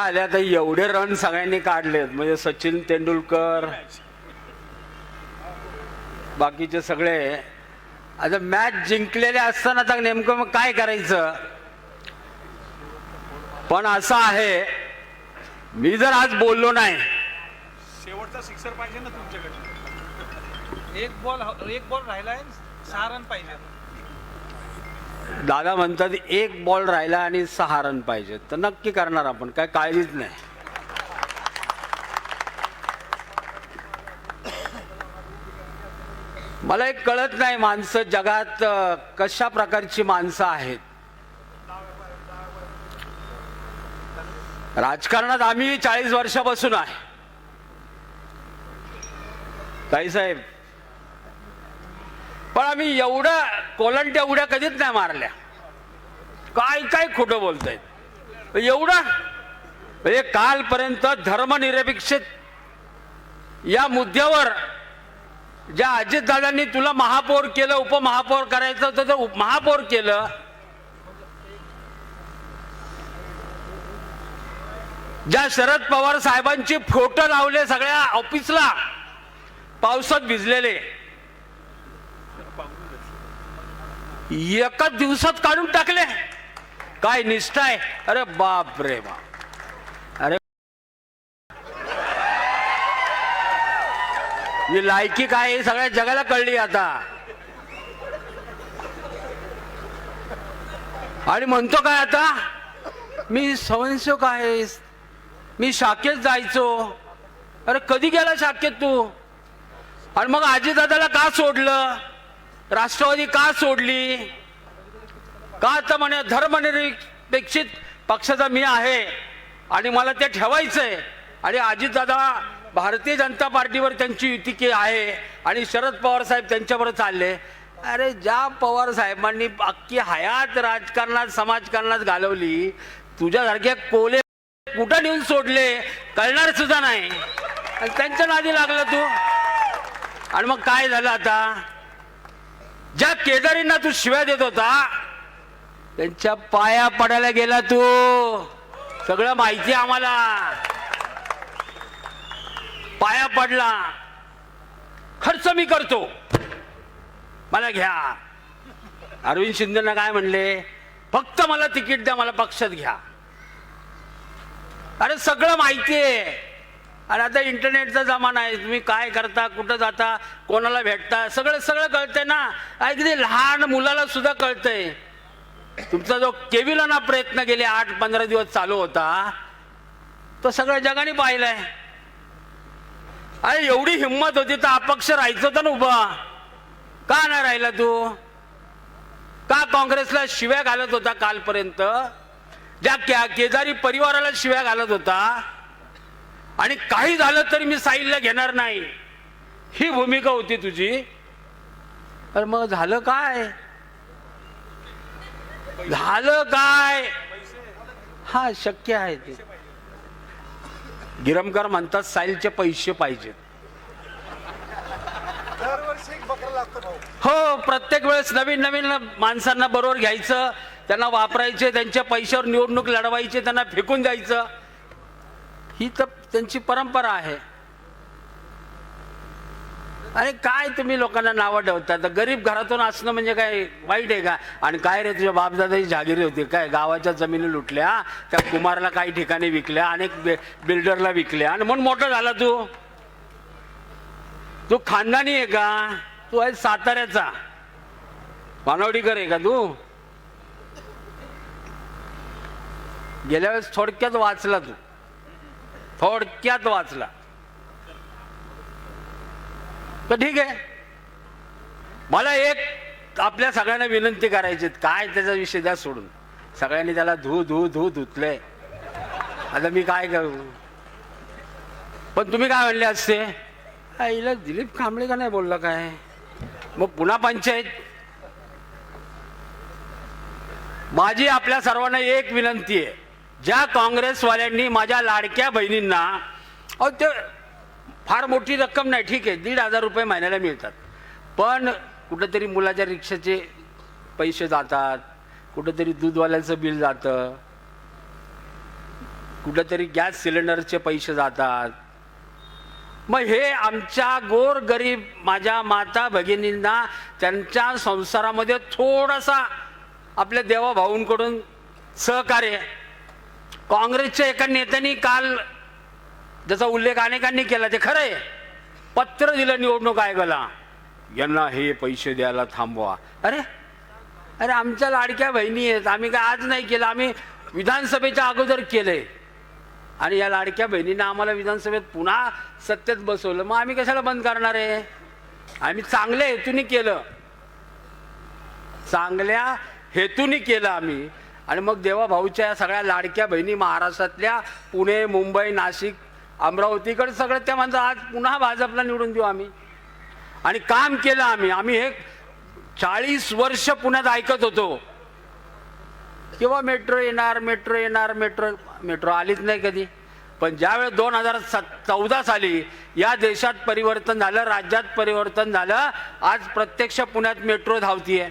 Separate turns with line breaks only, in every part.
आले आता एवढे रन सगळ्यांनी काढलेत म्हणजे सचिन तेंडुलकर बाकीचे सगळे आता मॅच जिंकलेले असताना तर नेमकं मग काय करायचं. पण असं आहे मी जर आज बोललो नाही
शेवटचा सिक्सर पाहिजे ना तुमच्याकडे. एक बॉल राहिलाय 6 रन पाहिजे.
दादा म्हणतात एक बॉल राहिला आणि 6 रन पाहिजे तर नक्की करणार आपण काय काळजीच नाही. मला एक कळत नाही माणसं जगात कशा प्रकारची माणसं आहेत. राजकारणात आम्ही 40 वर्षापासून आहे ताईसाहेब, पण आम्ही एवढं कोलंट्या उड्या कधीच नाही मारल्या. काय काय खोटं बोलतायत एवढं. म्हणजे कालपर्यंत धर्मनिरपेक्षित या मुद्द्यावर ज्या अजितदादांनी तुला महापौर केलं उपमहापौर करायचं होतं तर महापौर केलं. ज्या शरद पवार साहेबांची फोटो लावले सगळ्या ऑफिसला पावसात भिजलेले एका दिवसात काढून टाकले. काय निष्ठा आहे. अरे बाप रे बाप. अरे ही लायकी काय हे सगळ्या जगाला कळली आता. आणि म्हणतो काय आता मी स्वयंसेवक आहे मी शाखेत जायचो. अरे कधी गेला शाखेत तू. आणि मग अजितदादाला का सोडलं राष्ट्रवादी का सोडली का. आता म्हणे धर्मनिरपेक्षित पक्षाचा मी आहे आणि मला ते ठेवायचंय. आणि अजितदादा भारतीय जनता पार्टीवर त्यांची युती आहे आणि शरद पवार साहेब त्यांच्याबरोबर चालले. अरे ज्या पवार साहेबांनी अख्खी हयात राजकारणात समाजकारणात घालवली तुझ्यासारखे कोले कुठं नेऊन सोडले कळणार सुद्धा नाही. त्यांच्या नादी लागला तू. आणि मग काय झालं आता ज्या केदारींना तू शिव्या देत होता त्यांच्या पाया पडायला गेला तू. सगळं माहिती आम्हाला. पाया पडला खर्च मी करतो मला घ्या. अरविंद शिंदेना काय म्हणले फक्त मला तिकीट द्या मला पक्षात घ्या. अरे सगळं माहिती आहे. आणि आता इंटरनेटचा जमाना आहे. तुम्ही काय करता कुठं जाता कोणाला भेटता सगळं सगळं कळतंय ना. अगदी लहान मुलाला सुद्धा कळतंय. तुमचा जो केविलाना प्रयत्न गेले 8-15 दिवस चालू होता तो सगळ्या जगाने पाहिलाय. अरे एवढी हिंमत होती तर अपक्ष राहायचं होतं ना उभा. का नाही राहिला तू. का काँग्रेसला शिव्या घालत होता कालपर्यंत. ज्या केदारी परिवाराला शिव्या घालत होता आणि काही झालं तरी मी साईलला घेणार नाही ही भूमिका होती तुझी. अरे मग झालं काय झालं काय. हा शक्य आहे ते. गिरमकर म्हणतात साईलचे पैसे पाहिजेत. हो प्रत्येक वेळेस नवीन नवीन माणसांना बरोबर घ्यायचं त्यांना वापरायचे त्यांच्या पैशावर निवडणूक लढवायचे त्यांना फेकून द्यायचं ही तर त्यांची परंपरा आहे. आणि काय तुम्ही लोकांना नावं ठेवता. तर गरीब घरातून असणं म्हणजे काय वाईट आहे का. आणि काय रे तुझ्या बापदादाची जागिरी होती काय गावाच्या जमिनी लुटल्या त्या कुमारला काही ठिकाणी विकल्या अनेक बिल्डरला विकल्या आणि म्हणून मोठा झाला तू. तू खानदानी आहे का. तू आहे साताऱ्याचा मानवडीकर आहे का तू. गेल्या वेळेस थोडक्यात वाचला तू थोडक्यात वाचला तर ठीक आहे. मला एक आपल्या सगळ्यांना विनंती करायची काय त्याचा विषय द्या सोडून. सगळ्यांनी त्याला धुतलंय आता मी काय करू. पण तुम्ही काय म्हणले असते आईला दिलीप कांबळे का नाही बोलला काय मग पुन्हा पंचायत. माझी आपल्या सर्वांना एक विनंती आहे. ज्या काँग्रेसवाल्यांनी माझ्या लाडक्या बहिणींना अहो ते फार मोठी रक्कम नाही ठीक आहे 1,500 रुपये महिन्याला मिळतात पण कुठेतरी मुलाच्या रिक्षाचे पैसे जातात कुठेतरी दूधवाल्याचं बिल जातं कुठेतरी गॅस सिलेंडरचे पैसे जातात. मग हे आमच्या गोरगरीब माझ्या माता भगिनींना त्यांच्या संसारामध्ये थोडासा आपल्या देवाभाऊंकडून सहकार्य. काँग्रेसच्या एका नेत्यांनी काल ज्याचा उल्लेख अनेकांनी केला ते खरं आहे, पत्र दिलं निवडणूक आयोगाला, यांना हे पैसे द्यायला थांबवा. अरे अरे आमच्या लाडक्या बहिणी आहेत, आम्ही काय आज नाही केलं, आम्ही विधानसभेच्या अगोदर केलंय. आणि या लाडक्या बहिणींना आम्हाला विधानसभेत पुन्हा सत्तेत बसवलं, मग आम्ही कशाला बंद करणार आहे? आम्ही चांगल्या हेतूने केलं, चांगल्या हेतूने केलं आम्ही. आणि मग देवाभाऊच्या या सगळ्या लाडक्या बहिणी महाराष्ट्रातल्या पुणे, मुंबई, नाशिक, अमरावतीकडे सगळं त्या म्हणतात आज पुन्हा भाजपला निवडून देऊ आम्ही. आणि काम केलं आम्ही हे 40 वर्ष पुण्यात ऐकत होतो किंवा मेट्रो येणार, मेट्रो येणार, मेट्रो आलीच नाही कधी. पण ज्यावेळेस 2014 साली या देशात परिवर्तन झालं, राज्यात परिवर्तन झालं, आज प्रत्यक्ष पुण्यात मेट्रो धावतीये.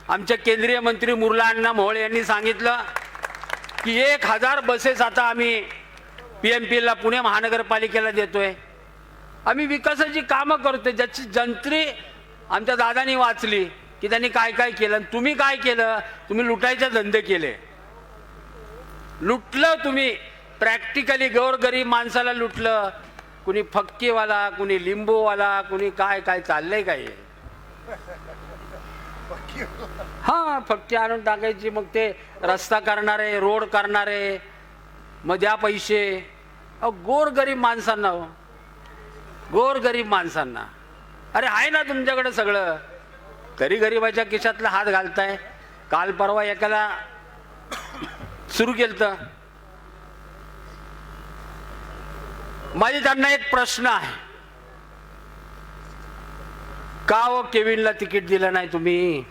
आमचे केंद्रीय मंत्री मुरला अण्णा मोहोळ यांनी सांगितलं की 1000 बसेस आता आम्ही PMPला पुणे महानगरपालिकेला देतोय. आम्ही विकासाची कामं करतोय, ज्याची जंत्री आमच्या दादांनी वाचली की त्यांनी काय काय केलं. तुम्ही काय केलं? तुम्ही लुटायचे धंदे केले, लुटलं तुम्ही. प्रॅक्टिकली गोरगरीब माणसाला लुटलं. कुणी फक्कीवाला, कुणी लिंबूवाला, कुणी काय काय चाललंय काय. हा फक्की आणून टाकायची, मग ते रस्ता करणारे, रोड करणारे, मग द्या पैसे. गोरगरीब माणसांना, गोरगरीब माणसांना अरे आहे ना तुमच्याकडे सगळं, तरी गरिबाच्या खिशातला हात घालताय. काल परवा एकाला सुरू केलं. माझी त्यांना एक प्रश्न आहे, का हो केविनला तिकीट दिलं नाही तुम्ही?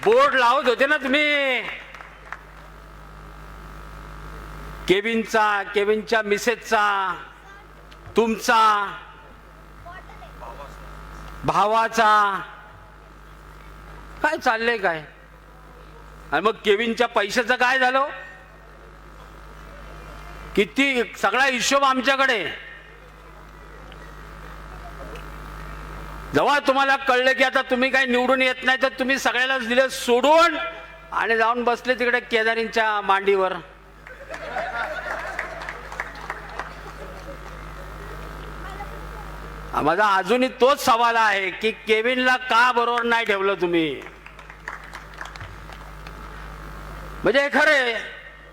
बोर्ड लावत होते ना तुम्ही. केविनच्या मिसेसचा, तुमचा, भावाचा, काय चाललंय काय? आणि मग केविनच्या पैशाचं काय झालं? किती सगळा हिशोब आमच्याकडे. जेव्हा तुम्हाला कळलं की आता तुम्ही काही निवडून येत नाही, तर तुम्ही सगळ्यालाच दिले सोडून आणि जाऊन बसले तिकडे केदारींच्या मांडीवर. माझा अजूनही तोच सवाल आहे की केविनला का बरोबर नाही ठेवलं तुम्ही? म्हणजे हे खरे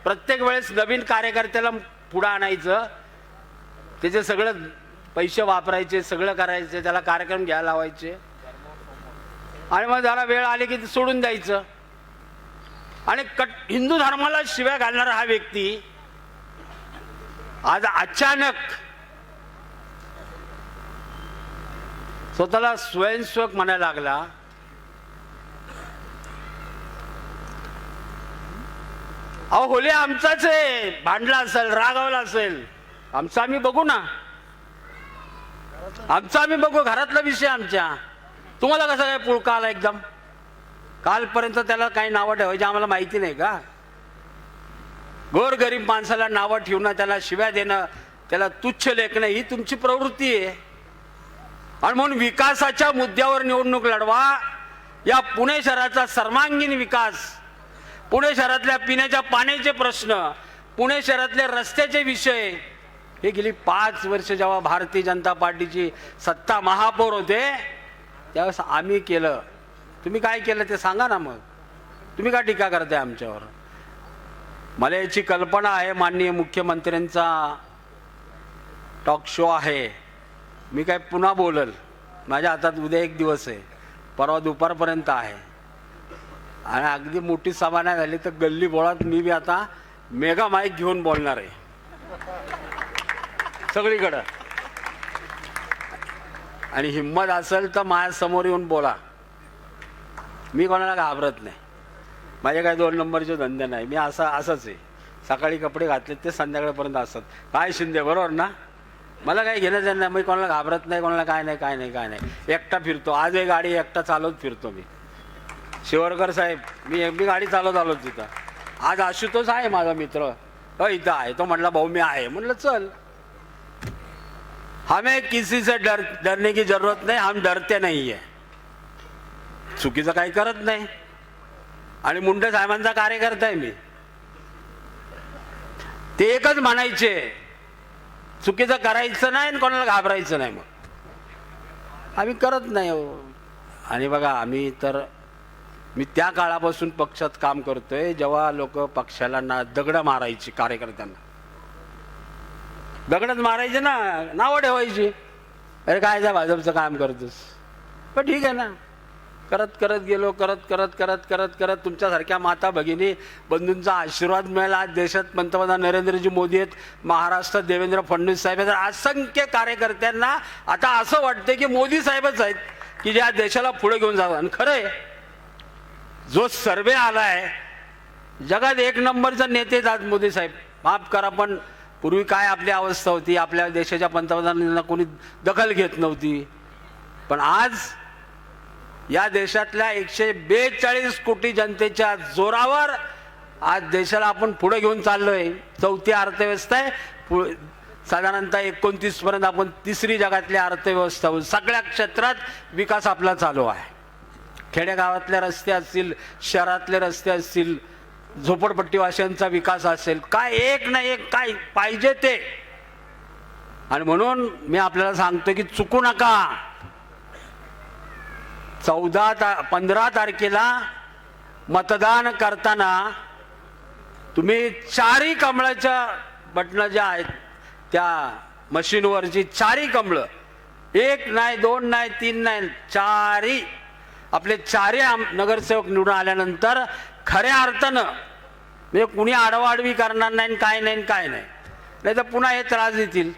प्रत्येक वेळेस नवीन कार्यकर्त्याला पुढे आणायचं, त्याचे सगळं पैसे वापरायचे, सगळं करायचे, त्याला कार्यक्रम घ्यायला लावायचे आणि मग जरा वेळ आली की सोडून द्यायचं. आणि हिंदू धर्माला शिव्या घालणारा हा व्यक्ती आज अचानक स्वतःला स्वयंसेवक म्हणायला लागला. अहो होले आमचाच आहे, भांडला असेल, रागावला असेल, आमचं आम्ही बघू ना, आमचं आम्ही बघू, घरातला विषय आमच्या. तुम्हाला कसं काय पुळका आला एकदम? कालपर्यंत त्याला काही नावं ठेवायची आम्हाला माहिती नाही का? गोरगरीब माणसाला नावं ठेवणं, त्याला शिव्या देणं, त्याला तुच्छ लेखणं ही तुमची प्रवृत्ती आहे. आणि म्हणून विकासाच्या मुद्द्यावर निवडणूक लढवा. या पुणे शहराचा सर्वांगीण विकास, पुणे शहरातल्या पिण्याच्या पाण्याचे प्रश्न, पुणे शहरातले रस्त्याचे विषय, हे गेली 5 वर्ष जेव्हा भारतीय जनता पार्टीची सत्ता महापौर होते त्यावेळेस आम्ही केलं. तुम्ही काय केलं ते सांगा ना. मग तुम्ही का टीका करताय आमच्यावर? मला याची कल्पना आहे, माननीय मुख्यमंत्र्यांचा टॉक शो आहे, मी काय पुन्हा बोलल. माझ्या हातात उद्या एक दिवस आहे, परवा दुपारपर्यंत आहे. आणि अगदी मोठी सभा नाही झाली तर गल्ली बोळात मी बी आता मेगा माईक घेऊन बोलणार आहे सगळीकडं. आणि हिम्मत असेल तर माझ्या समोर येऊन बोला. मी कोणाला घाबरत नाही. माझे काय 2 नंबरचे धंदे नाही. मी असंच आहे. सकाळी कपडे घातले ते संध्याकाळपर्यंत असतात. काय शिंदे बरोबर ना? मला काही घेणं देणं नाही. मी कोणाला घाबरत नाही, कोणाला काय नाही, काय नाही, काय नाही. एकटा फिरतो. आज एक गाडी एकटा चालवत फिरतो मी. शिवरकर साहेब, मी गाडी चालवत आलो तिथं. आज आशुतोष आहे माझा मित्र, इथं आहे. तो म्हटला भाऊ मी आहे. म्हणलं चल. हमें किसी से डरने की जरूरत नहीं, हम डरते नहीं है. चुकीचं काही करत नाही आणि मुंडे साहेबांचा कार्यकर्ता आहे मी. ते एकच म्हणायचे चुकीचं करायचं नाही आणि कोणाला घाबरायचं नाही. मग आम्ही करत नाही हो. आणि बघा मी त्या काळापासून पक्षात काम करतोय जेव्हा लोक पक्षाला दगड मारायची, कार्यकर्त्यांना दगडच मारायचे ना, नावं ठेवायची. अरे काय जा भाजपचं काम करतोस. पण ठीक आहे ना, करत गेलो. करत तुमच्यासारख्या माता भगिनी बंधूंचा आशीर्वाद मिळाला. आज देशात पंतप्रधान नरेंद्रजी मोदी आहेत, महाराष्ट्रात देवेंद्र फडणवीस साहेब आहेत. असंख्य कार्यकर्त्यांना आता असं वाटतं की मोदी साहेबच आहेत की ज्या देशाला पुढे घेऊन जातात. आणि खरं आहे, जो सर्वे आलाय जगात 1 नंबरचा नेते आहेत आज मोदी साहेब. माफ करा पण पूर्वी काय आपली अवस्था होती, आपल्या देशाच्या पंतप्रधानांना कोणी दखल घेत नव्हती. पण आज या देशातल्या 142 कोटी जनतेच्या जोरावर आज देशाला आपण पुढे घेऊन चाललोय. 4थी अर्थव्यवस्था आहे. साधारणतः 29 पर्यंत आपण 3री जगातली अर्थव्यवस्था होऊ. सगळ्या क्षेत्रात विकास आपला चालू आहे. खेडेगावातले रस्ते असतील, शहरातले रस्ते असतील, झोपडपट्टीवासियांचा विकास असेल, काय एक ना एक काय पाहिजे ते. आणि म्हणून मी आपल्याला सांगतो की चुकू नका. 15 तारखेला मतदान करताना तुम्ही 4ही कमळाच्या बटणं ज्या आहेत त्या मशीनवरची 4ही कमळं, 1 नाही 2 नाही 3 नाही 4ही, आपले 4ही नगरसेवक निवडून आल्यानंतर खऱ्या अर्थानं म्हणजे कुणी आडवाडवी करणार नाही, काय नाही, नाही तर पुन्हा हे त्रास देतील.